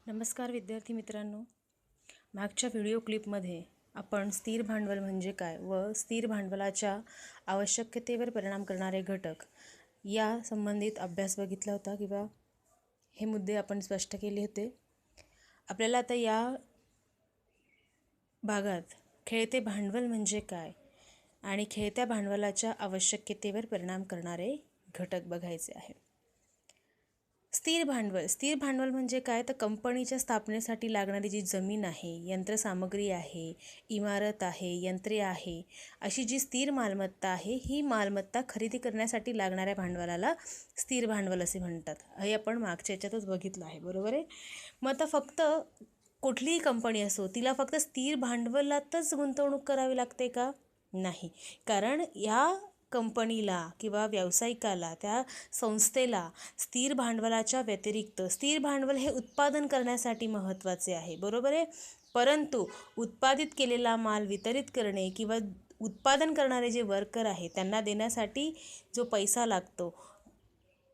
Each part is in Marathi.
नमस्कार विद्यार्थी मित्रांनो, मागच्या व्हिडिओ क्लिपमध्ये आपण स्थिर भांडवल म्हणजे काय व स्थिर भांडवलाच्या आवश्यकतेवर परिणाम करणारे घटक या संबंधित अभ्यास बघितला होता किंवा हे मुद्दे आपण स्पष्ट केले होते। आपल्याला आता या भागात खेळते भांडवल म्हणजे काय आणि खेळत्या भांडवलाच्या आवश्यकतेवर परिणाम करणारे घटक बघायचे आहे। स्थिर भांडवल म्हणजे काय तर कंपनीच्या स्थापनेसाठी लागणारी जी जमीन आहे, यंत्रसामग्री आहे, इमारत आहे, यंत्रे आहे, अशी जी स्थिर मालमत्ता आहे, ही मालमत्ता खरेदी करण्यासाठी लागणाऱ्या भांडवलाला स्थिर भांडवल असे म्हणतात। हे आपण मागच्या याच्यातच बघितलं आहे, बरोबर आहे। मग आता फक्त कुठलीही कंपनी असो, तिला फक्त स्थिर भांडवलातच गुंतवणूक करावी लागते का? नाही, कारण या कंपनीला किंवा व्यावसायिकाला, त्या संस्थेला स्थिर भांडवलाच्या व्यतिरिक्त स्थिर भांडवल हे उत्पादन करण्यासाठी महत्त्वाचे आहे, बरोबर आहे। परंतु उत्पादित केलेला माल वितरित करणे किंवा उत्पादन करणारे जे वर्कर आहे त्यांना देण्यासाठी जो पैसा लागतो,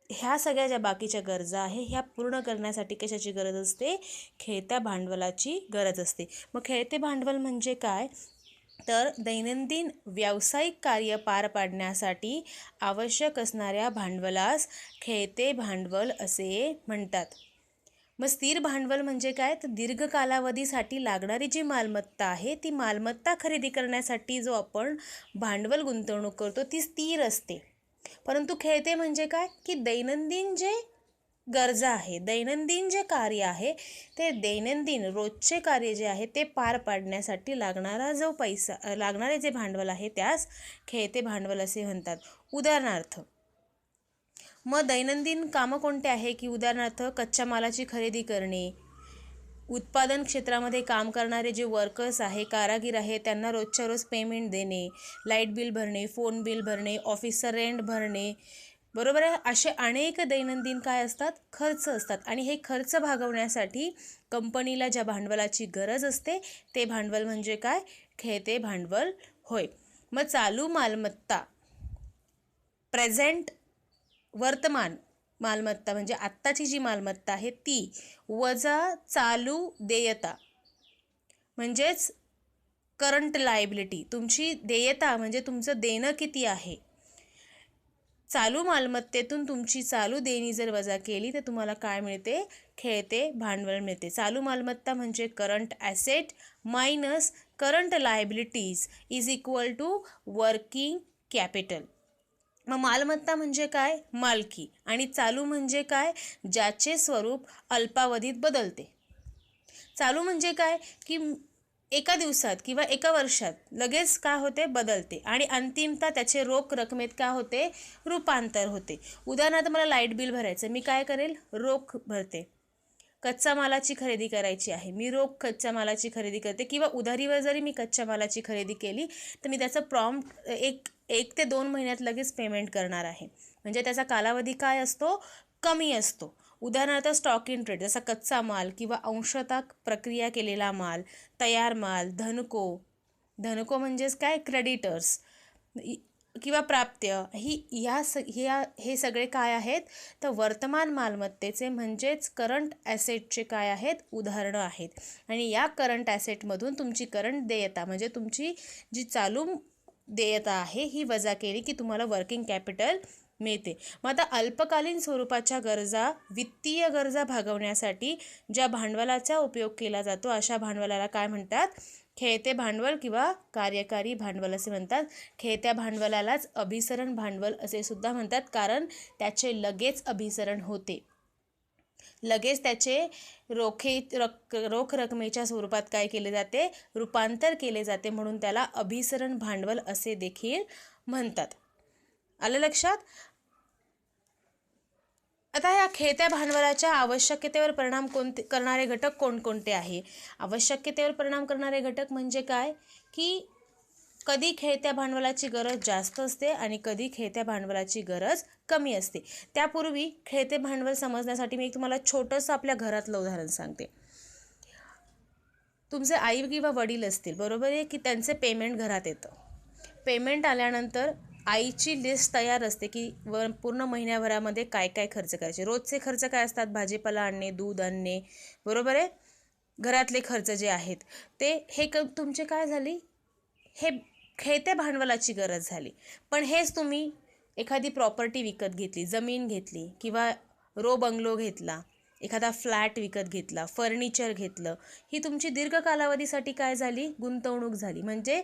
ह्या सगळ्या ज्या बाकीच्या गरजा आहे ह्या पूर्ण करण्यासाठी कशाची गरज असते? खेळत्या भांडवलाची गरज असते। मग खेळते भांडवल म्हणजे काय तर दैनंदिन व्यावसायिक कार्य पार पाडण्यासाठी आवश्यक असणाऱ्या भांडवलास खेळते भांडवल असे म्हणतात। मग स्थिर भांडवल म्हणजे काय तर दीर्घ कालावधीसाठी लागणारी जी मालमत्ता आहे, ती मालमत्ता खरेदी करण्यासाठी जो आपण भांडवल गुंतवणूक करतो ती स्थिर असते। परंतु खेळते म्हणजे काय की दैनंदिन जे गरजा आहे, दैनंदिन जे कार्य आहे, ते दैनंदिन रोजचे कार्य जे आहे ते पार पाडण्यासाठी लागणारा जो पैसा, लागणारे जे भांडवल आहे त्यास खेळते भांडवल असे म्हणतात। उदाहरणार्थ, मग दैनंदिन कामं कोणते आहे की उदाहरणार्थ कच्च्या मालाची खरेदी करणे, उत्पादन क्षेत्रामध्ये काम करणारे जे वर्कर्स आहे, कारागीर आहे, त्यांना रोजच्या रोज पेमेंट देणे, लाईट बिल भरणे, फोन बिल भरणे, ऑफिसचं रेंट भरणे, बरोबर आहे। असे अनेक दैनंदिन काय असतात? खर्च असतात। आणि हे खर्च भागवण्यासाठी कंपनीला ज्या भांडवलाची गरज असते ते भांडवल म्हणजे काय? खेळते भांडवल होय। मग चालू मालमत्ता, प्रेझेंट, वर्तमान मालमत्ता म्हणजे आत्ताची जी मालमत्ता आहे ती वजा चालू देयता म्हणजेच करंट लायबिलिटी, तुमची देयता म्हणजे तुमचं देणं किती आहे, चालू मालमत्तेतून तुमची चालू देणी जर वजा केली तर तुम्हाला काय मिळते? खेळते भांडवल मिळते। चालू मालमत्ता म्हणजे current asset minus current liabilities is equal to working capital. मग मालमत्ता म्हणजे काय? मालकी। आणि चालू म्हणजे काय? ज्याचे स्वरूप अल्पावधीत बदलते। चालू म्हणजे काय की एका दिवसात किंवा एका वर्षात लगेच काय होते? बदलते आणि अंतिमतः त्याचे रोख रकमेत काय होते? रूपांतर होते। उदाहरणार्थ मला लाईट बिल भरायचं, मी काय करेल? रोख भरते। कच्च्या मालाची खरेदी करायची आहे, मी रोख कच्च्या मालाची खरेदी करते, किंवा उधारीवर जरी मी कच्च्या मालाची खरेदी केली तर मी त्याचं प्रॉम्प्ट एक ते 2 महिन्यात लगेच पेमेंट करणार आहे। म्हणजे त्याचा कालावधी काय असतो? कमी असतो। उदाहरणार्थ स्टॉक इन ट्रेड, जसा कच्चा माल किंवा अंशतः प्रक्रिया केलेला माल, तयार माल, धनको म्हणजेच काय? क्रेडिटर्स किंवा प्राप्य, हे सगळे काय आहेत? तर वर्तमान मालमत्तेचे म्हणजेच करंट ॲसेटचे काय आहेत? उदाहरणं आहेत। आणि या करंट ॲसेटमधून तुमची करंट देयता म्हणजे तुमची जी चालू देयता आहे ही वजा केली की तुम्हाला वर्किंग कॅपिटल मिळते। मग आता अल्पकालीन स्वरूपाच्या गरजा, वित्तीय गरजा भागवण्यासाठी ज्या भांडवलाचा उपयोग केला जातो अशा भांडवलाला काय म्हणतात? खेळते भांडवल किंवा कार्यकारी भांडवल असे म्हणतात। खेळत्या भांडवलालाच अभिसरण भांडवल असे सुद्धा म्हणतात, कारण त्याचे लगेच अभिसरण होते, लगेच त्याचे रोख रकमेच्या स्वरूपात काय केले जाते? रूपांतर केले जाते, म्हणून त्याला अभिसरण भांडवल असे देखील म्हणतात। आलं लक्षात? आता या खेळत्या भांडवलाच्या आवश्यकतेवर परिणाम करणारे घटक कोणकोणते आहे? आवश्यकतेवर परिणाम करणारे घटक म्हणजे काय की कधी खेळत्या भांडवलाची गरज जास्त असते आणि कधी खेळत्या भांडवलाची गरज कमी असते। त्यापूर्वी खेळते भांडवल समजण्यासाठी मी तुम्हाला छोटंसं आपल्या घरातलं उदाहरण सांगते। तुमचे आई किंवा वडील असतील, बरोबर आहे, की त्यांचे पेमेंट घरात येतं। पेमेंट आल्यानंतर आईची लिस्ट तयार असते की पूर्ण महिन्याभरामध्ये काय काय खर्च करायचे. रोजचे खर्च काय असतात, भाजीपाला आणणे, दूध आणणे, बरोबर आहे, घरातले खर्च जे आहेत ते हे तुमचे काय झाली, हे खेळत्या भांडवलाची गरज झाली. पण हेच तुम्ही एखादी प्रॉपर्टी विकत घेतली, जमीन घेतली किंवा बंगलो घेतला, एखादा फ्लॅट विकत घेतला, फर्निचर घेतलं, ही तुमची दीर्घ कालावधीसाठी काय झाली, गुंतवणूक झाली. म्हणजे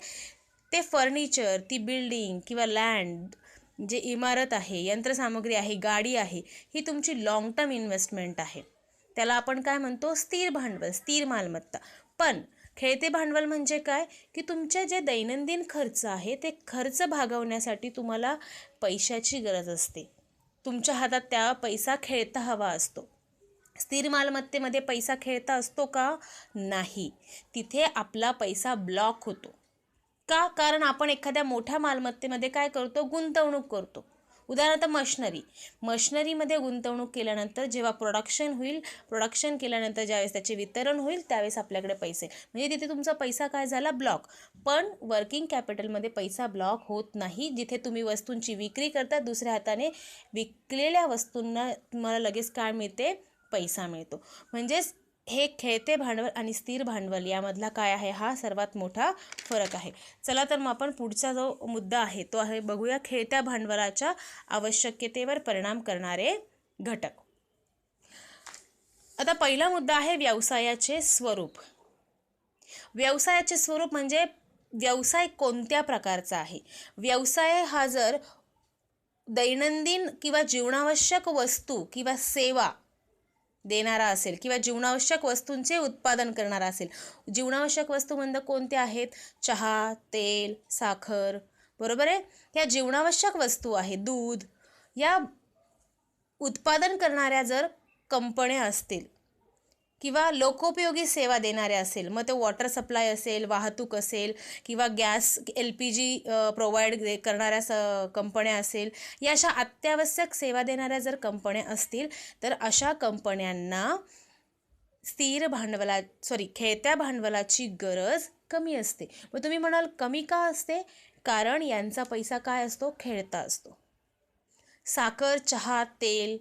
ते फर्निचर, ती बिल्डिंग किंवा लँड, जे इमारत आहे, यंत्रसामुग्री आहे, गाडी आहे, ही तुमची लाँग टर्म इन्व्हेस्टमेंट आहे. त्याला आपण काय म्हणतो, स्थिर भांडवल, स्थिर मालमत्ता. पण खेळते भांडवल म्हणजे काय, की तुमचे जे दैनंदिन खर्च आहे ते खर्च भागवण्यासाठी तुम्हाला पैशाची गरज असते. तुमच्या हातात त्या पैसा खेळता हवा असतो. स्थिर मालमत्तेमध्ये पैसा खेळता असतो का, नाही. तिथे आपला पैसा ब्लॉक होतो. का, कारण आपण एखाद्या मोठ्या मालमत्तेमध्ये काय करतो, गुंतवणूक करतो. उदाहरणार्थ मशनरीमध्ये गुंतवणूक केल्यानंतर जेव्हा प्रोडक्शन केल्यानंतर ज्यावेळेस त्याचे वितरण होईल त्यावेळेस आपल्याकडे पैसे, म्हणजे तिथे तुमचा पैसा काय झाला, ब्लॉक. पण वर्किंग कॅपिटलमध्ये पैसा ब्लॉक होत नाही. जिथे तुम्ही वस्तूंची विक्री करता, दुसऱ्या हाताने विकलेल्या वस्तूंना तुम्हाला लगेच काय मिळते, पैसा मिळतो. म्हणजेच हे खेळते भांडवल आणि स्थिर भांडवल यामधला काय आहे, हा सर्वात मोठा फरक आहे. चला तर मग आपण पुढचा जो मुद्दा आहे तो आहे बघूया, खेळत्या भांडवलाच्या आवश्यकतेवर परिणाम करणारे घटक. आता पहिला मुद्दा आहे व्यवसायाचे स्वरूप. व्यवसायाचे स्वरूप म्हणजे व्यवसाय कोणत्या प्रकारचा आहे. व्यवसाय हा जर दैनंदिन किंवा जीवनावश्यक वस्तू किंवा सेवा देणारा असेल किंवा जीवनावश्यक वस्तूंचे उत्पादन करणारा असेल. जीवनावश्यक वस्तू म्हणजे कोणत्या आहेत, चहा, तेल, साखर, बरोबर आहे. या जीवनावश्यक वस्तू आहेत, दूध. या उत्पादन करणाऱ्या जर कंपन्या असतील किंवा लोकोपयोगी सेवा देणाऱ्या असेल, मग ते वॉटर सप्लाय असेल, वाहतूक असेल किंवा गॅस LPG प्रोव्हाइड करणाऱ्या कंपन्या असेल, या अशा अत्यावश्यक सेवा देणाऱ्या जर कंपन्या असतील तर अशा कंपन्यांना खेळत्या भांडवलाची गरज कमी असते. मग तुम्ही म्हणाल कमी का असते, कारण यांचा पैसा काय असतो, खेळता असतो. साखर, चहा, तेल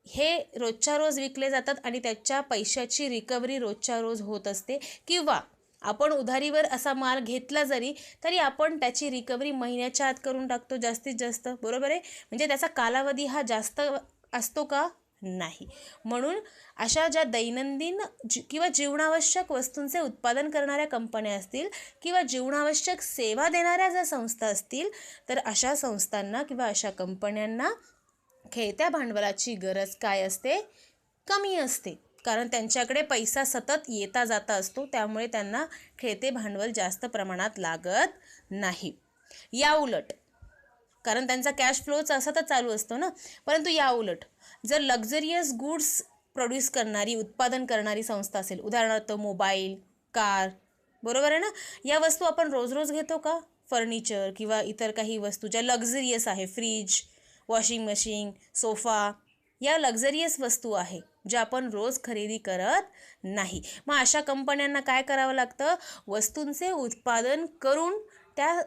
हे रोजच्या रोज विकले जातात आणि त्याच्या पैशाची रिकव्हरी रोजच्या रोज होत असते. किंवा आपण उधारीवर असा माल घेतला तरी आपण त्याची रिकव्हरी महिन्याच्या आत करून टाकतो जास्तीत जास्त, बरोबर आहे. म्हणजे त्याचा कालावधी हा जास्त असतो का, नाही. म्हणून अशा ज्या दैनंदिन किंवा जीवनावश्यक वस्तूंचे उत्पादन करणाऱ्या कंपन्या असतील किंवा जीवनावश्यक सेवा देणाऱ्या ज्या संस्था असतील तर अशा संस्थांना किंवा अशा कंपन्यांना खेळत्या भांडवलाची गरज काय असते, कमी असते. कारण त्यांच्याकडे पैसा सतत येता जाता असतो, त्यामुळे त्यांना खेळते भांडवल जास्त प्रमाणात लागत नाही. या उलट, कारण त्यांचा कॅश फ्लो सतत चालू असतो ना. परंतु या उलट जर लक्झरियस गुड्स प्रोड्यूस करणारी, उत्पादन करणारी संस्था असेल, उदाहरणार्थ मोबाईल, कार, बरोबर आहे ना. या वस्तू आपण रोज रोज घेतो का, फर्निचर किंवा इतर काही वस्तू ज्या लक्झरियस आहे, फ्रीज, वॉशिंग मशीन, सोफा, या लक्झरियस वस्तू आहे ज्या आपण रोज खरेदी करत नाही. मग अशा कंपन्यांना काय करावं लागतं, वस्तूंचे उत्पादन करून त्या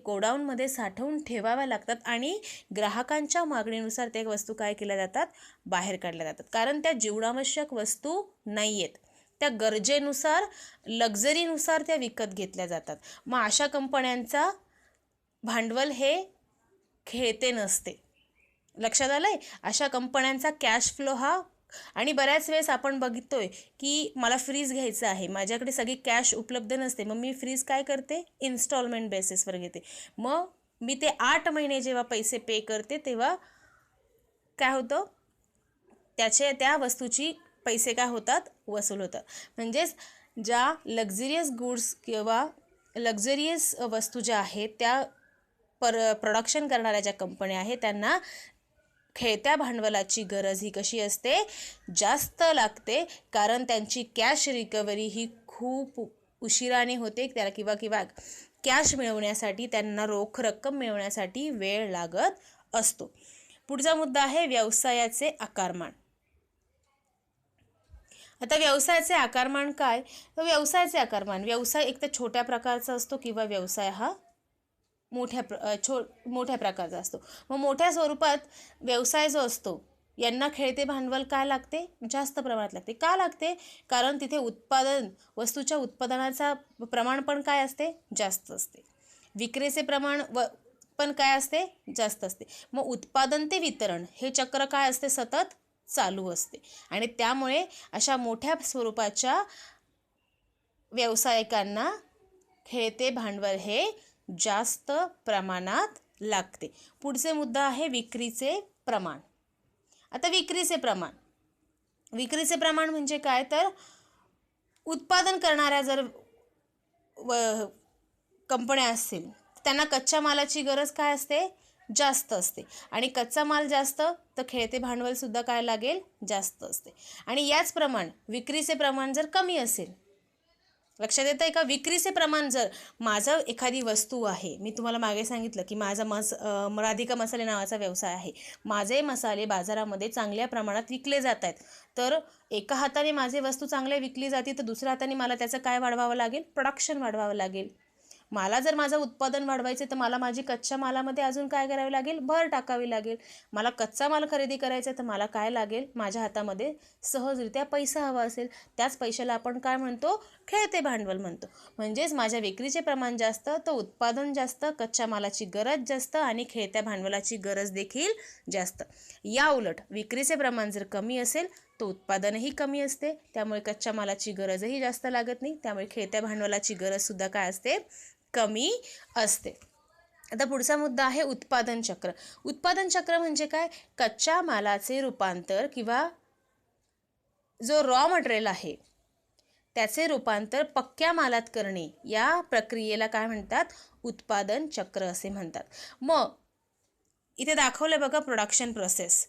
गोडाऊनमध्ये साठवून ठेवाव्या लागतात आणि ग्राहकांच्या मागणीनुसार त्या वस्तू काय केल्या जातात, बाहेर काढल्या जातात. कारण त्या जीवनावश्यक वस्तू नाही आहेत, त्या गरजेनुसार, लक्झरीनुसार त्या विकत घेतल्या जातात. मग अशा कंपन्यांचा भांडवल हे खेळते नसते. लक्षात आलंय. अशा कंपन्यांचा कॅश फ्लो हा, आणि बऱ्याच वेळेस आपण बघतोय की मला फ्रीज घ्यायचं आहे, माझ्याकडे सगळी कॅश उपलब्ध नसते, मग मी फ्रीज काय करते, इन्स्टॉलमेंट बेसिसवर घेते. मग मी ते 8 महिने जेव्हा पैसे पे करते तेव्हा काय होतं, त्या वस्तूची पैसे काय होतात, वसूल होतात. म्हणजेच ज्या लक्झरियस गुड्स किंवा लक्झरियस वस्तू ज्या आहेत त्या प्रोडक्शन करणाऱ्या ज्या कंपन्या आहेत त्यांना खेळत्या भांडवलाची गरज ही कशी असते, जास्त लागते. कारण त्यांची कॅश रिकव्हरी ही खूप उशिराने होते. त्याला किंवा कॅश मिळवण्यासाठी, त्यांना रोख रक्कम मिळवण्यासाठी वेळ लागत असतो. पुढचा मुद्दा आहे व्यवसायाचे आकारमान. आता व्यवसायाचे आकारमान काय, तर व्यवसायाचे आकारमान, व्यवसाय एक तर छोट्या प्रकारचा असतो किंवा व्यवसाय हा मोठ्या प्रकारचा असतो. मग मोठ्या स्वरूपात व्यवसाय जो असतो यांना खेळते भांडवल काय लागते? जास्त प्रमाणात लागते. का लागते? कारण तिथे वस्तूच्या उत्पादनाचा प्रमाण पण काय असते? जास्त असते. विक्रीचे प्रमाण पण काय असते? जास्त असते. मग उत्पादन ते वितरण हे चक्र काय असते? सतत चालू असते. आणि त्यामुळे अशा मोठ्या स्वरूपाच्या व्यावसायिकांना खेळते भांडवल हे जास्त प्रमाणात लागते. पुढचे मुद्दा आहे विक्रीचे प्रमाण. आता विक्रीचे प्रमाण म्हणजे काय? तर उत्पादन करणाऱ्या जर कंपन्या असतील त्यांना कच्च्या मालाची गरज काय असते? जास्त असते. आणि कच्चा माल जास्त तर खेळते भांडवल सुद्धा काय लागेल? जास्त असते. आणि याच प्रमाण विक्रीचे प्रमाण जर कमी असेल, लक्षात येतं आहे का? विक्रीचे प्रमाण जर माझं एखादी वस्तू आहे, मी तुम्हाला मागे सांगितलं की माझा राधिका मसाले नावाचा व्यवसाय आहे, माझे मसाले बाजारामध्ये चांगल्या प्रमाणात विकले जात आहेत, तर एका हाताने माझे वस्तू चांगल्या विकली जाते तर दुसऱ्या हाताने मला त्याचं काय वाढवावं लागेल? प्रोडक्शन वाढवावं लागेल. मला जर माझं उत्पादन वाढवायचं तर मला माझी कच्च्या मालामध्ये अजून काय करावे लागेल? भर टाकावी लागेल. मला कच्चा माल खरेदी करायचा तर मला काय लागेल? माझ्या हातामध्ये सहजरित्या पैसा हवा असेल. त्याच पैशाला आपण काय म्हणतो? खेळते भांडवल म्हणतो. म्हणजेच माझ्या विक्रीचे प्रमाण जास्त तर उत्पादन जास्त, कच्च्या मालाची गरज जास्त आणि खेळत्या भांडवलाची गरज देखील जास्त. या उलट विक्रीचे प्रमाण जर कमी असेल तो उत्पादनही कमी असते, त्यामुळे कच्च्या मालाची गरजही जास्त लागत नाही, त्यामुळे खेळत्या भांडवलाची गरजसुद्धा काय असते? कमी असते. आता पुढचा मुद्दा आहे उत्पादन चक्र. उत्पादन चक्र म्हणजे काय? कच्च्या मालाचे रूपांतर किंवा जो रॉ मटेरियल आहे त्याचे रूपांतर पक्क्या मालात करणे, या प्रक्रियेला काय म्हणतात? उत्पादन चक्र असे म्हणतात. मग इथे दाखवलं बघा प्रोडक्शन प्रोसेस.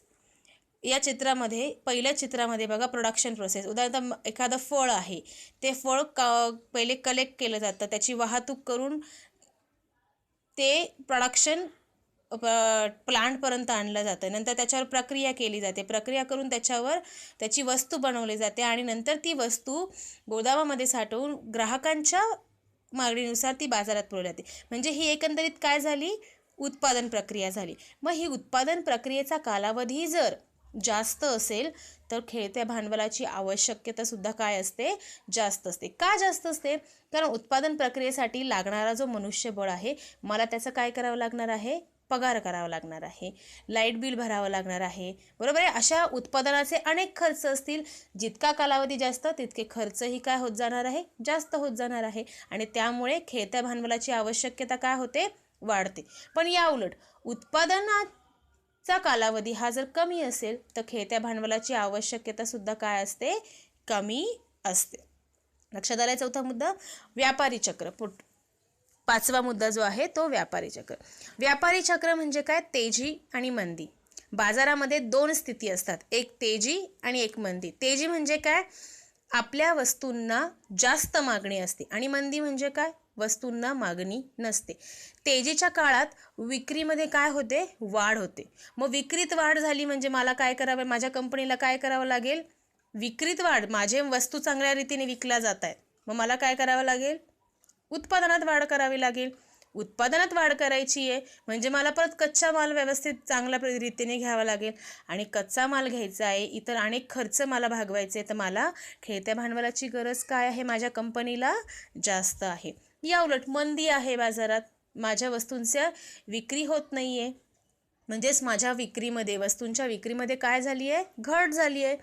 या चित्रामध्ये, पहिल्या चित्रामध्ये बघा प्रोडक्शन प्रोसेस. उदाहरणार्थ एखादं फळ आहे, ते फळ पहिले कलेक्ट केलं जातं, त्याची वाहतूक करून ते प्रोडक्शन प्लांटपर्यंत आणलं जातं. नंतर त्याच्यावर प्रक्रिया केली जाते, प्रक्रिया करून त्याच्यावर त्याची वस्तू बनवली जाते आणि नंतर ती वस्तू गोदामामध्ये साठवून ग्राहकांच्या मागणीनुसार ती बाजारात पुरवली जाते. म्हणजे ही एकंदरीत काय झाली? उत्पादन प्रक्रिया झाली. मग ही उत्पादन प्रक्रियेचा कालावधी जर जास्त असेल तर खेळत्या भांडवलाची आवश्यकता सुद्धा काय असते? जास्त असते. का जास्त असते? कारण उत्पादन प्रक्रियेसाठी लागणारा जो मनुष्यबळ आहे, मला त्याचं काय करावं लागणार आहे? पगार करावा लागणार आहे, लाईट बिल भरावं लागणार आहे, बरोबर आहे. अशा उत्पादनाचे अनेक खर्च असतील. जितका कालावधी जास्त तितके खर्चही काय होत जाणार आहे? जास्त होत जाणार आहे. आणि त्यामुळे खेळत्या भांडवलाची आवश्यकता काय होते? वाढते. पण या उलट उत्पादनाचा कालावधी हा जर कमी असेल तर खेळत्या भांडवलाची आवश्यकता सुद्धा काय असते? कमी असते. लक्षात आलाय? चौथा मुद्दा व्यापारी चक्र. पाचवा मुद्दा जो आहे तो व्यापारी चक्र. व्यापारी चक्र म्हणजे काय? तेजी आणि मंदी. बाजारामध्ये दोन स्थिती असतात, एक तेजी आणि एक मंदी. तेजी म्हणजे काय? आपल्या वस्तूंना जास्त मागणी असते आणि मंदी म्हणजे काय? वस्तूंना मागणी नसते. तेजीच्या काळात विक्रीमध्ये काय होते? वाढ होते. मग विक्रीत वाढ झाली म्हणजे मला काय करावं? माझ्या कंपनीला काय करावं लागेल? विक्रीत वाढ, माझे वस्तू चांगल्या रीतीने विकल्या जात आहेत, मग मला काय करावं लागेल? उत्पादनात वाढ करावी लागेल. उत्पादनात वाढ करायची आहे म्हणजे मला परत कच्चा माल व्यवस्थित चांगल्या रीतीने घ्यावा लागेल आणि कच्चा माल घ्यायचा आहे, इतर अनेक खर्च मला भागवायचे, तर मला खेळत्या भांडवलाची गरज काय आहे? माझ्या कंपनीला जास्त आहे. या उलट मंदी आहे बाजारात, माझ्या वस्तूंच्या विक्री होत नाही आहे, म्हणजेच माझ्या विक्रीमध्ये, वस्तूंच्या विक्रीमध्ये काय झाली आहे? घट झाली आहे.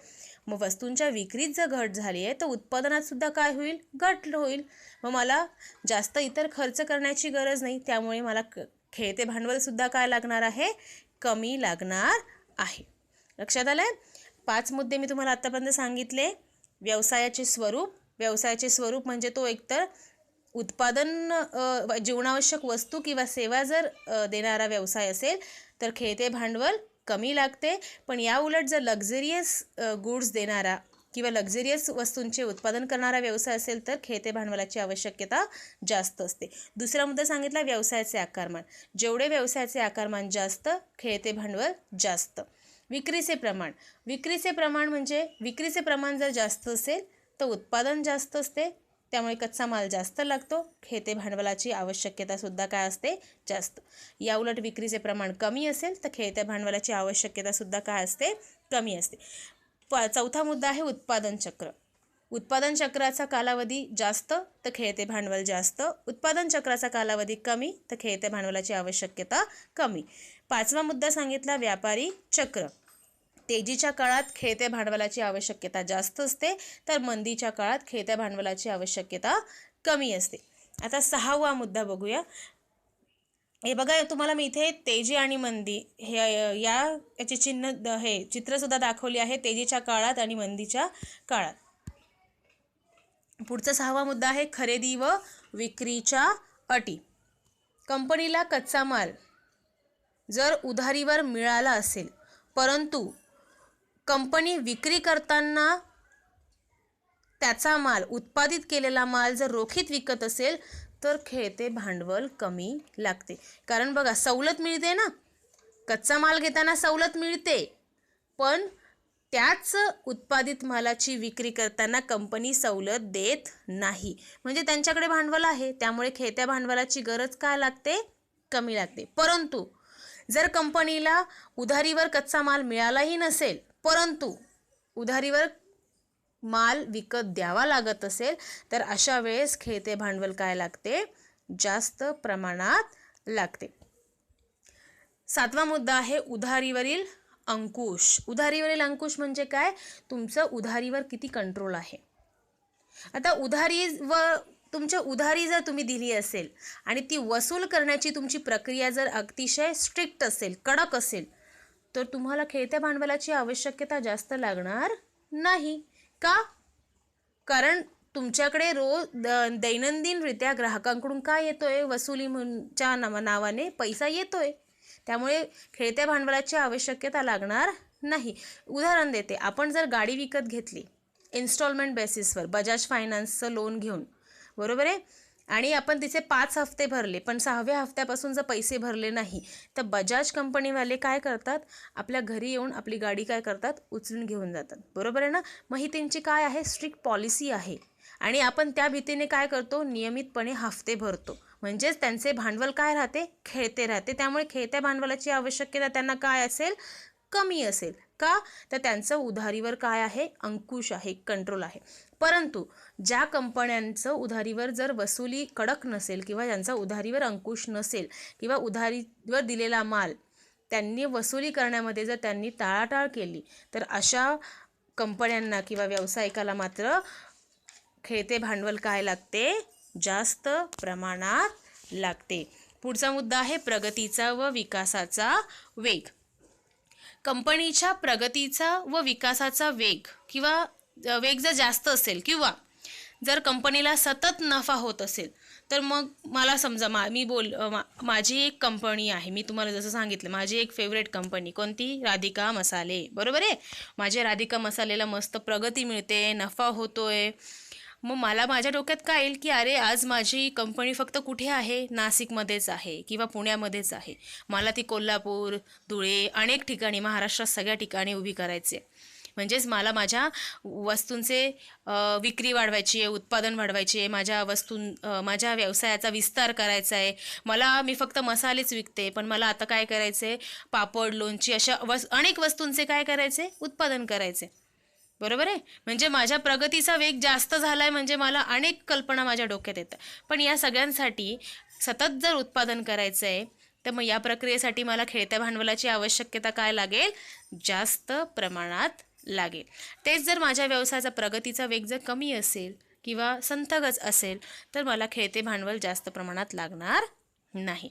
मग वस्तूंच्या विक्रीत जर घट झाली आहे तर उत्पादनात सुद्धा काय होईल? घट होईल. मग मला जास्त इतर खर्च करण्याची गरज नाही, त्यामुळे मला खेळते भांडवलसुद्धा काय लागणार आहे? कमी लागणार आहे. लक्षात आलं? 5 मुद्दे मी तुम्हाला आत्तापर्यंत सांगितले. व्यवसायाचे स्वरूप म्हणजे तो एकतर उत्पादन जीवनावश्यक वस्तू किंवा सेवा जर देणारा व्यवसाय असेल तर खेळते भांडवल कमी लागते. पण या उलट जर लक्झरियस गुड्स देणारा किंवा लक्झरियस वस्तूंचे उत्पादन करणारा व्यवसाय असेल तर खेळते भांडवलाची आवश्यकता जास्त असते. दुसरा मुद्दा सांगितला व्यवसायाचे आकारमान. जेवढे व्यवसायाचे आकारमान जास्त, खेळते भांडवल जास्त. विक्रीचे प्रमाण म्हणजे विक्रीचे प्रमाण जर जास्त असेल तर उत्पादन जास्त असते, त्यामुळे कच्चा माल जास्त लागतो, खेळते भांडवलाची आवश्यकता सुद्धा काय असते, जास्त. या उलट विक्रीचे प्रमाण कमी असेल तर खेळत्या भांडवलाची आवश्यकता सुद्धा काय असते, कमी असते. चौथा मुद्दा आहे उत्पादन चक्र. उत्पादन चक्राचा कालावधी जास्त तर खेळते भांडवल जास्त, उत्पादन चक्राचा कालावधी कमी तर खेळते भांडवलाची आवश्यकता कमी. पाचवा मुद्दा सांगितला व्यापारी चक्र. तेजीच्या काळात खेळत्या भांडवलाची आवश्यकता जास्त असते तर मंदीच्या काळात खेळत्या भांडवलाची आवश्यकता कमी असते. आता सहावा मुद्दा बघूया. हे बघा, तुम्हाला मी इथे तेजी आणि मंदी याची चिन्ह हे चित्रसुद्धा दाखवली आहे, तेजीच्या काळात आणि मंदीच्या काळात. पुढचा सहावा मुद्दा आहे खरेदी व विक्रीच्या अटी. कंपनीला कच्चा माल जर उधारीवर मिळाला असेल परंतु कंपनी विक्री करताना त्याचा माल, उत्पादित केलेला माल जर रोखीत विकत असेल तर खेळते भांडवल कमी लागते. कारण बघा, सवलत मिळते ना, कच्चा माल घेताना सवलत मिळते, पण त्याच उत्पादित मालाची विक्री करताना कंपनी सवलत देत नाही. म्हणजे त्यांच्याकडे भांडवल आहे, त्यामुळे खेळत्या भांडवलाची गरज काय लागते, कमी लागते. परंतु जर कंपनीला उधारीवर कच्चा माल मिळालाही नसेल परंतु उधारीवर माल विकत द्यावा लागत असेल तर अशा वेळेस खेळते भांडवल काय लागते, जास्त प्रमाणात लागते. सातवा मुद्दा आहे उधारीवरील अंकुश. उधारीवरील अंकुश म्हणजे काय, तुमचं उधारीवर किती कंट्रोल आहे. आता तुमच्या उधारी जर तुम्ही दिली असेल आणि ती वसूल करण्याची तुमची प्रक्रिया जर अतिशय स्ट्रिक्ट असेल, कडक असेल, तर तुम्हाला खेळत्या भांडवलाची आवश्यकता जास्त लागणार नाही. का? कारण तुमच्याकडे रोज दैनंदिनरित्या ग्राहकांकडून काय येतोय, वसुलीच्या नावाने पैसा येतोय, त्यामुळे खेळत्या भांडवलाची आवश्यकता लागणार नाही. उदाहरण देते, आपण जर गाडी विकत घेतली इन्स्टॉलमेंट बेसिसवर बजाज फायनान्सचं लोन घेऊन, बरोबर आहे, आणि आपण तिचे 5 हफ्ते भरले पण 6व्या हफ्त्यापासून जर पैसे भरले नाही तर बजाज कंपनीवाले काय करतात, आपल्या घरी येऊन आपली गाडी काय करतात, उचलून घेऊन जातात. बरोबर आहे ना. मग ही त्यांची काय आहे, स्ट्रिक्ट पॉलिसी आहे आणि आपण त्या भीतीने काय करतो, नियमितपणे हफ्ते भरतो. म्हणजेच त्यांचे भांडवल काय राहते, खेळते राहते. त्यामुळे खेळत्या भांडवलाची आवश्यकता त्यांना काय असेल, कमी असेल. का? तर त्यांचं उधारीवर काय आहे, अंकुश आहे, कंट्रोल आहे. परंतु ज्या कंपन्यांचं उधारीवर जर वसुली कडक नसेल किंवा ज्यांचा उधारीवर अंकुश नसेल किंवा उधारीवर दिलेला माल त्यांनी वसुली करण्यामध्ये जर त्यांनी टाळाटाळ केली तर अशा कंपन्यांना किंवा व्यावसायिकाला मात्र खेळते भांडवल काय लागते, जास्त प्रमाणात लागते. पुढचा मुद्दा आहे प्रगतीचा व विकासाचा वेग. कंपनीच्या प्रगतीचा व विकासाचा वेग जर जास्त असेल किंवा जर कंपनीला सतत नफा होत असेल तर मग मला समजा माझी एक कंपनी आहे, मी तुम्हाला जसं सांगितलं माझी एक फेवरेट कंपनी कोणती, राधिका मसाले, बरोबर आहे. माझ्या राधिका मसालेला मस्त प्रगती मिळते, नफा होतोय. मग मला माझ्या डोक्यात काय येईल की अरे आज माझी कंपनी फक्त कुठे आहे, नाशिकमध्येच आहे किंवा पुण्यामध्येच आहे, मला ती कोल्हापूर, धुळे अनेक ठिकाणी, महाराष्ट्रात सगळ्या ठिकाणी उभी करायची आहे. म्हणजेच मला माझ्या वस्तूंचे विक्री वाढवायची आहे, उत्पादन वाढवायचे आहे, माझ्या व्यवसायाचा विस्तार करायचा आहे. मी फक्त मसालेच विकते पण मला आता काय करायचं आहे, पापड, लोणची अशा अनेक वस्तूंचे काय करायचे, उत्पादन करायचे. बरोबर आहे. म्हणजे माझ्या प्रगतीचा वेग जास्त झालाय, म्हणजे मला अनेक कल्पना माझ्या डोक्यात येतात. पण या सगळ्यांसाठी सतत जर उत्पादन करायचं आहे तर मग या प्रक्रियेसाठी मला खेळत्या भांडवलाची आवश्यकता काय लागेल, जास्त प्रमाणात लागेल. तेच जर माझ्या व्यवसायाचा प्रगतीचा वेग जर कमी असेल किंवा संथगत असेल तर मला खेळते भांडवल जास्त प्रमाणात लागणार नाही.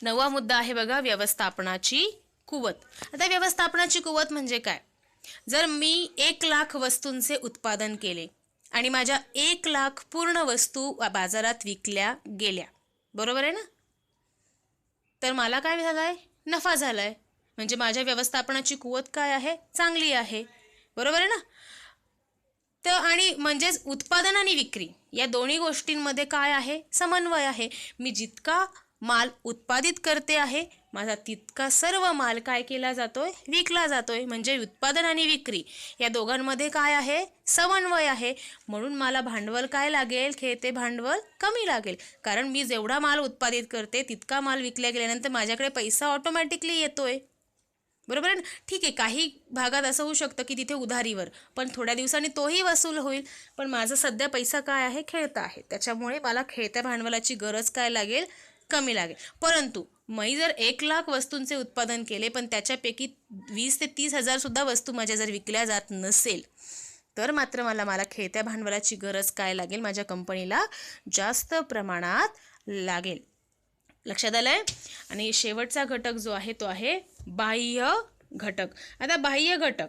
9वा मुद्दा आहे बघा व्यवस्थापनाची कुवत. आता व्यवस्थापनाची कुवत म्हणजे काय, जर मी 1 लाख वस्तूंचे उत्पादन केले आणि माझ्या 1 लाख पूर्ण वस्तू बाजारात विकल्या गेल्या, बरोबर आहे ना, तर मला काय झालंय, नफा झालाय. म्हणजे माझ्या व्यवस्थापनाची कुवत काय आहे, चांगली आहे. बरोबर आहे ना. तर आणि म्हणजेच उत्पादन आणि विक्री या दोन्ही गोष्टींमध्ये काय आहे, समन्वय आहे. मी जितका माल उत्पादित करते आहे, माझा तितका सर्व माल काय केला जातोय, विकला जातोय. म्हणजे उत्पादन आणि विक्री या दोघांमध्ये काय आहे, समन्वय आहे. म्हणून मला भांडवल काय लागेल, खेळते भांडवल कमी लागेल. कारण मी जेवढा माल उत्पादित करते तितका माल विकल्या गेल्यानंतर माझ्याकडे पैसा ऑटोमॅटिकली येतोय. बरोबर आहे ना. ठीक आहे, काही भागात असं होऊ शकतं की तिथे उधारीवर, पण थोड्या दिवसांनी तोही वसूल होईल. पण माझा सध्या पैसा काय आहे, खेळता आहे. त्याच्यामुळे मला खेळत्या भांडवलाची गरज काय लागेल, कमी लागेल. परंतु मी जर 1,00,000 वस्तूंचे उत्पादन केले पण त्याच्यापैकी 20 ते 30,000 सुद्धा वस्तू माझ्या जर विकल्या जात नसेल, तर मात्र मला खेळत्या भांडवलाची गरज काय लागेल, माझ्या कंपनीला जास्त प्रमाणात लागेल. लक्षात आलंय. आणि शेवटचा घटक जो आहे तो आहे बाह्य घटक. आता बाह्य घटक,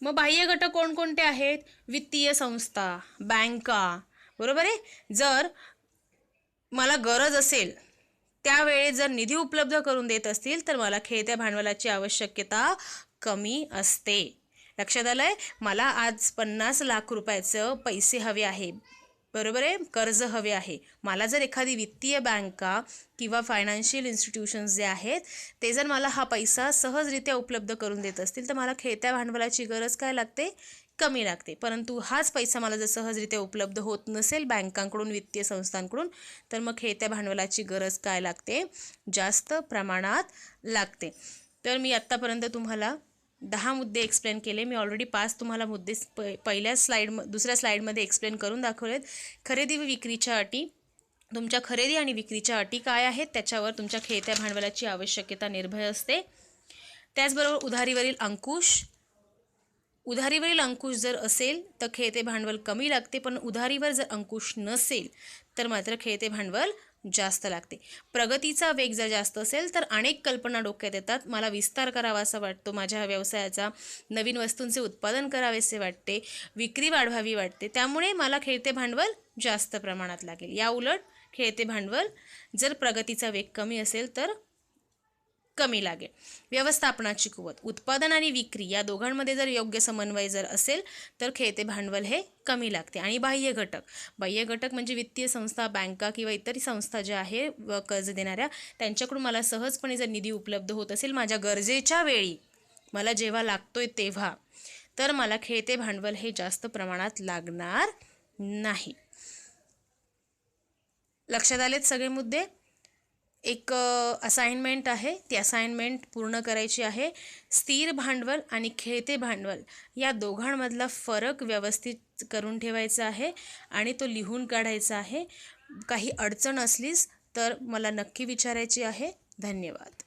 मग बाह्य घटक कोणकोणते आहेत, वित्तीय संस्था, बँका. बरोबर आहे. जर मला गरज असेल त्यावेळी जर निधी उपलब्ध करून देत असतील तर मला खेळत्या भांडवलाची आवश्यकता कमी असते. लक्षात आलंय. मला आज 50 लाख रुपयाचं पैसे हवे आहे, बरोबर आहे, कर्ज हवे आहे. मला जर एखादी वित्तीय बँका किंवा फायनान्शियल इन्स्टिट्यूशन्स जे आहेत ते जर मला हा पैसा सहजरित्या उपलब्ध करून देत असतील तर मला खेळत्या भांडवलाची गरज काय लागते, कमी लागते. परंतु हाच पैसा मला जर सहजरित्या उपलब्ध होत नसेल बँकांकडून, वित्तीय संस्थांकडून, तर मग खेळत्या भांडवलाची गरज काय लागते, जास्त प्रमाणात लागते. तर मी आत्तापर्यंत तुम्हाला 10 मुद्दे एक्सप्लेन केले. मी ऑलरेडी 5 तुम्हाला मुद्दे दुसऱ्या स्लाईडमध्ये एक्सप्लेन करून दाखवलेत. खरेदी व विक्रीच्या अटी, तुमच्या खरेदी आणि विक्रीच्या अटी काय आहेत त्याच्यावर तुमच्या खेळत्या भांडवलाची आवश्यकता निर्भर असते. त्याचबरोबर उधारीवरील अंकुश जर असेल तर खेळते भांडवल कमी लागते, पण उधारीवर जर अंकुश नसेल तर मात्र खेळते भांडवल जास्त लागते. प्रगतीचा वेग जर जास्त असेल तर अनेक कल्पना डोक्यात येतात. मला विस्तार करावा असा वाटतो माझ्या व्यवसायाचा, नवीन वस्तूंचे उत्पादन करावेसे वाटते, विक्री वाढवावी वाटते. त्यामुळे मला खेळते भांडवल जास्त प्रमाणात लागेल. या उलट खेळते भांडवल जर प्रगतीचा वेग कमी असेल तर कमी लागेल. व्यवस्थापनाची कुवत, उत्पादन आणि विक्री या दोघांमध्ये जर योग्य समन्वय जर असेल तर खेळते भांडवल हे कमी लागते. आणि बाह्य घटक म्हणजे वित्तीय संस्था, बँका किंवा इतर संस्था ज्या आहे कर्ज देणाऱ्या, त्यांच्याकडून मला सहजपणे जर निधी उपलब्ध होत असेल माझ्या गरजेच्या वेळी, मला जेव्हा लागतोय तेव्हा, तर मला खेळते भांडवल हे जास्त प्रमाणात लागणार नाही. लक्षात आलेत सगळे मुद्दे. एक असाइनमेंट आहे, ती असाइनमेंट पूर्ण करायची आहे. स्थिर भांडवल आणि खेळते भांडवल या दोघांमधला फरक व्यवस्थित करून ठेवायचा आहे आणि तो लिहून काढायचा आहे. काही अडचण असलीस तर मला नक्की विचारायची आहे. धन्यवाद.